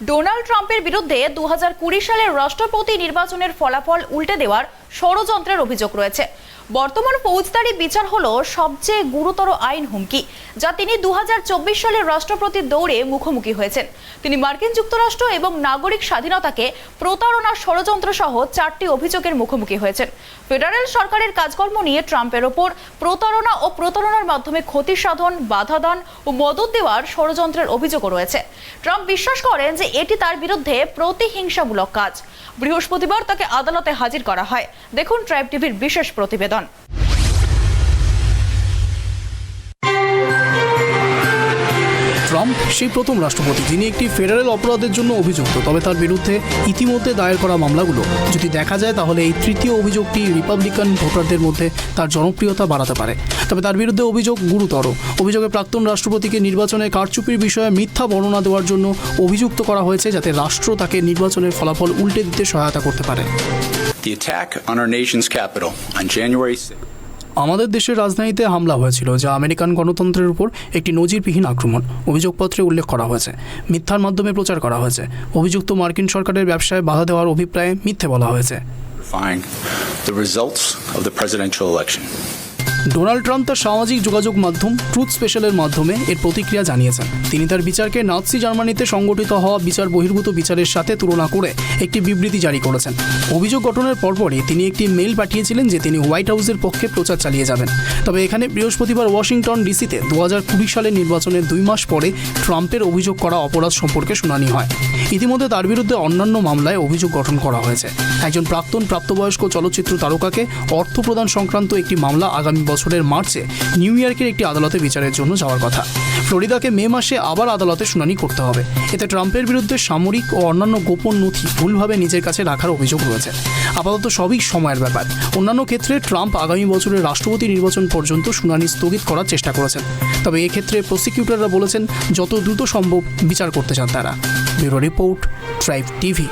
Donald ট্রাম্পের বিরুদ্ধে 2020 সালের রাষ্ট্রপতি নির্বাচনের ফলাফল উল্টে দেওয়ার ষড়যন্ত্রের অভিযোগ রয়েছে। বর্তমান ফৌজদারি বিচার হলো সবচেয়ে গুরুতর আইন হুমকি, যা তিনি 2024 সালের রাষ্ট্রপতির দৌড়ে মুখোমুখি হয়েছেন। তিনি মার্কিন যুক্তরাষ্ট্র এবং নাগরিক স্বাধীনতাকে প্রতারণার ষড়যন্ত্র সহ 4টি অভিযোগের মুখোমুখি হয়েছেন। ফেডারেল সরকারের কাজকর্ম নিয়ে ট্রাম্পের ওপর প্রতারণা ও প্রতারণার মাধ্যমে ক্ষতি সাধন, বাধা দান ও মদত দেওয়ার ষড়যন্ত্রের অভিযোগও রয়েছে। ট্রাম্প বিশ্বাস করেন যে এটি তার বিরুদ্ধে প্রতিহিংসামূলক কাজ। বৃহস্পতিবার তাকে আদালতে হাজির করা হয়। দেখুন ট্রাইব টিভির বিশেষ প্রতিবেদন। ট্রাম্প সেই প্রথম রাষ্ট্রপতি যিনি একটি ফেডারেল অপরাধের জন্য অভিযুক্ত। তবে তার বিরুদ্ধে ইতিমধ্যে দায়ের করা মামলাগুলো যদি দেখা যায়, তাহলে এই তৃতীয় অভিযোগটি রিপাবলিকান ভোটারদের মধ্যে তার জনপ্রিয়তা বাড়াতে পারে। তবে তার বিরুদ্ধে অভিযোগ গুরুতর। অভিযোগে প্রাক্তন রাষ্ট্রপতিকে নির্বাচনে কারচুপির বিষয়ে মিথ্যা বর্ণনা দেওয়ার জন্য অভিযুক্ত করা হয়েছে, যাতে রাষ্ট্র তাকে নির্বাচনের ফলাফল উল্টে দিতে সহায়তা করতে পারে। The attack on our nation's capital on January 6th. আমাদের দেশের রাজধানীতে হামলা হয়েছিল, যা আমেরিকান গণতন্ত্রের উপর একটি নজিরবিহীন আক্রমণ। অভিযোগপত্রে উল্লেখ করা হয়েছে মিথ্যার মাধ্যমে প্রচার করা হয়েছে। অভিযুক্ত মার্কিন সরকারের ব্যবসায় বাধা দেওয়ার অভিপ্রায়ে মিথ্যে বলা হয়েছে। The results of the presidential election. Donald Trump তার সামাজিক যোগাযোগ মাধ্যম ট্রুথ স্পেশালের মাধ্যমে এর প্রতিক্রিয়া জানিয়েছেন। তিনি তার বিচারকে নাৎসি জার্মানিতে সংগঠিত হওয়া বিচার বহির্ভূত বিচারের সাথে তুলনা করে একটি বিবৃতি জারি করেছেন। অভিযোগ গঠনের পরপরই তিনি একটি মেইল পাঠিয়েছিলেন যে তিনি হোয়াইট হাউসের পক্ষে প্রচার চালিয়ে যাবেন। তবে এখানে বৃহস্পতিবার ওয়াশিংটন ডিসিতে 2020 সালের নির্বাচনের 2 মাস পরে ট্রাম্পের অভিযোগ করা অপরাধ সম্পর্কে শুনানি হয়। ইতিমধ্যে তার বিরুদ্ধে অন্যান্য মামলায় অভিযোগ গঠন করা হয়েছে। একজন প্রাক্তন প্রাপ্তবয়স্ক চলচ্চিত্র তারকাকে অর্থ প্রদান সংক্রান্ত একটি মামলা আগামী বছরের মার্চে নিউ ইয়র্কের একটি আদালতে বিচারের জন্য যাওয়ার কথা। ফ্লোরিদাকে মে মাসে আবার আদালতে শুনানি করতে হবে। এতে ট্রাম্পের বিরুদ্ধে সামরিক ও অন্যান্য গোপন নথি ভুলভাবে নিজের কাছে রাখার অভিযোগ রয়েছে। আপাতত সবই সময়ের ব্যাপার। অন্যান্য ক্ষেত্রে ট্রাম্প আগামী বছরের রাষ্ট্রপতি নির্বাচন পর্যন্ত শুনানি স্থগিত করার চেষ্টা করেছেন। তবে এক্ষেত্রে প্রসিকিউটররা বলেছেন যত দ্রুত সম্ভব বিচার করতে চান তারা। Bureau report, tribe TV.